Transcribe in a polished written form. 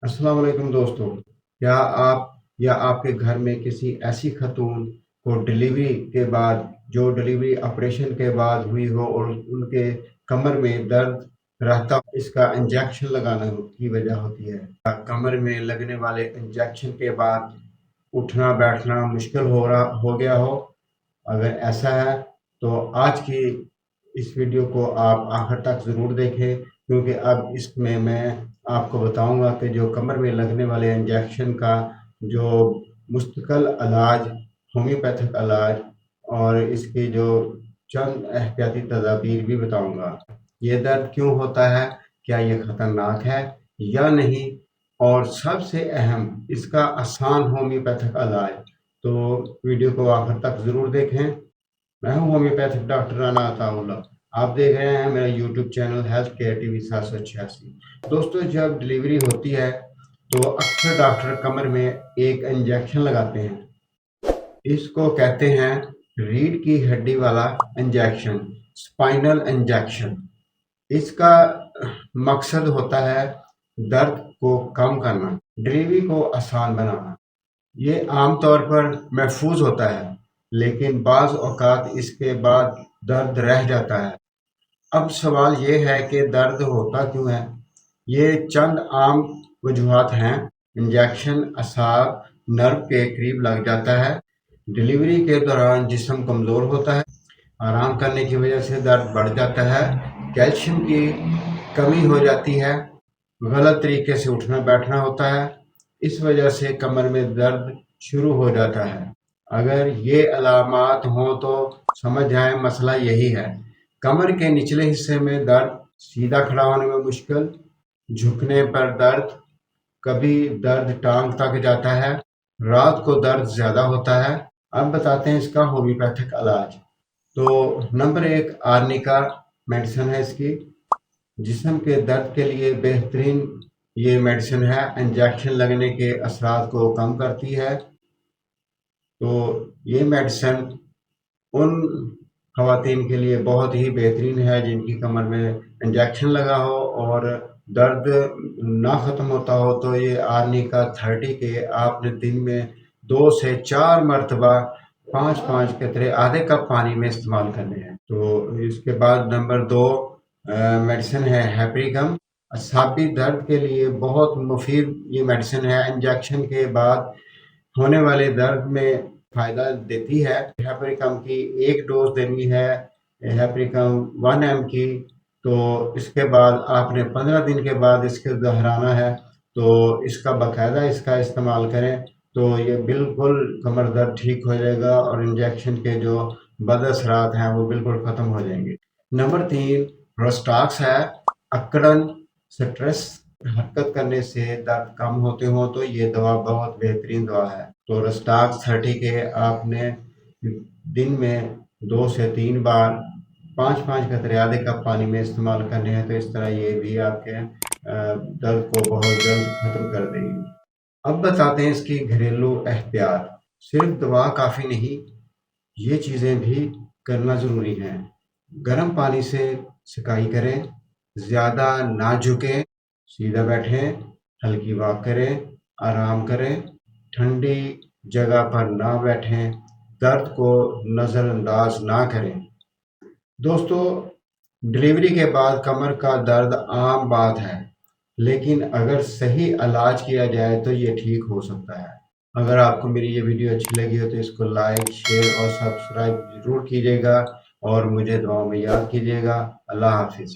अस्सलाम वालेकुम दोस्तों। क्या आप या आपके घर में किसी ऐसी खातून को डिलीवरी के बाद जो डिलीवरी ऑपरेशन के बाद हुई हो और उनके कमर में दर्द रहता हो, इसका इंजेक्शन लगाने की वजह होती है या कमर में लगने वाले इंजेक्शन के बाद उठना बैठना मुश्किल हो गया हो? अगर ऐसा है तो आज की इस वीडियो को आप आखिर तक ज़रूर देखें, क्योंकि अब इसमें मैं आपको बताऊंगा कि जो कमर में लगने वाले इंजेक्शन का जो मुस्तकिल इलाज, होम्योपैथिक इलाज और इसकी जो चंद एहतियाती तदाबीर भी बताऊंगा। ये दर्द क्यों होता है, क्या ये ख़तरनाक है या नहीं, और सबसे अहम इसका आसान होम्योपैथिक इलाज। तो वीडियो को आखिर तक ज़रूर देखें। मैं हूं होम्योपैथिक डॉक्टर राना अताउल्लाह। आप देख रहे हैं मेरा YouTube channel health care TV 786। दोस्तों, जब डिलीवरी होती है तो अक्सर डॉक्टर कमर में एक इंजेक्शन लगाते हैं। इसको कहते हैं रीढ़ की हड्डी वाला इंजेक्शन, स्पाइनल इंजेक्शन। इसका मकसद होता है दर्द को कम करना, डिलीवरी को आसान बनाना। ये आमतौर पर महफूज होता है, लेकिन बाज़ औक़ात इसके बाद दर्द रह जाता है। अब सवाल ये है कि दर्द होता क्यों है? ये चंद आम वजूहात हैं। इंजेक्शन असाब नर्व के करीब लग जाता है। डिलीवरी के दौरान जिस्म कमज़ोर होता है। आराम करने की वजह से दर्द बढ़ जाता है। कैल्शियम की कमी हो जाती है। गलत तरीके से उठना बैठना होता है। इस वजह से कमर में दर्द शुरू हो जाता है। अगर ये अलामात हों तो समझ जाएं मसला यही है। कमर के निचले हिस्से में दर्द, सीधा खड़ा होने में मुश्किल, झुकने पर दर्द, कभी दर्द टांग तक जाता है, रात को दर्द ज़्यादा होता है। अब बताते हैं इसका होम्योपैथिक इलाज। तो नंबर 1 आर्निका मेडिसिन है इसकी। जिस्म के दर्द के लिए बेहतरीन ये मेडिसिन है। इंजेक्शन लगने के असरात को कम करती है। तो ये मेडिसिन उन ख़वातीन के लिए बहुत ही बेहतरीन है जिनकी कमर में इंजेक्शन लगा हो और दर्द ना ख़त्म होता हो। तो ये आर्निका 30 के आपने दिन में 2 से 4 मरतबा 5-5 कतरे आधे कप पानी में इस्तेमाल करने हैं। तो इसके बाद नंबर 2 मेडिसिन है हैप्रिकम। असाबी दर्द के लिए बहुत मुफीद ये मेडिसिन है। इंजेक्शन के बाद होने वाले दर्द में फ़ायदा देती है। हैप्रिकम की एक डोज देनी है, हैप्रिकम 1 एम की। तो इसके बाद आपने 15 दिन के बाद इसको दोहराना है। तो इसका बाकायदा इसका इस्तेमाल करें तो ये बिल्कुल कमर दर्द ठीक हो जाएगा और इंजेक्शन के जो बदअसरात हैं वो बिल्कुल ख़त्म हो जाएंगे। नंबर 3 रोस्टाक्स है। अकड़न, स्ट्रेस, हरकत करने से दर्द कम होते हो तो ये दवा बहुत बेहतरीन दवा है। तो रोस्टाक्स 30 के आपने दिन में 2 से 3 बार 5-5 कतरे आधे कप पानी में इस्तेमाल करने हैं। तो इस तरह ये भी आपके दर्द को बहुत जल्द ख़त्म कर देगी। अब बताते हैं इसकी घरेलू एहतियात। सिर्फ दवा काफ़ी नहीं, ये चीज़ें भी करना ज़रूरी हैं। गर्म पानी से सिकाई करें, ज़्यादा ना झुकें, सीधा बैठें, हल्की वॉक करें, आराम करें, ठंडी जगह पर ना बैठें, दर्द को नज़रअंदाज ना करें। दोस्तों, डिलीवरी के बाद कमर का दर्द आम बात है, लेकिन अगर सही इलाज किया जाए तो ये ठीक हो सकता है। अगर आपको मेरी ये वीडियो अच्छी लगी हो तो इसको लाइक, शेयर और सब्सक्राइब ज़रूर कीजिएगा और मुझे दुआओं में याद कीजिएगा। अल्लाह हाफ़िज़।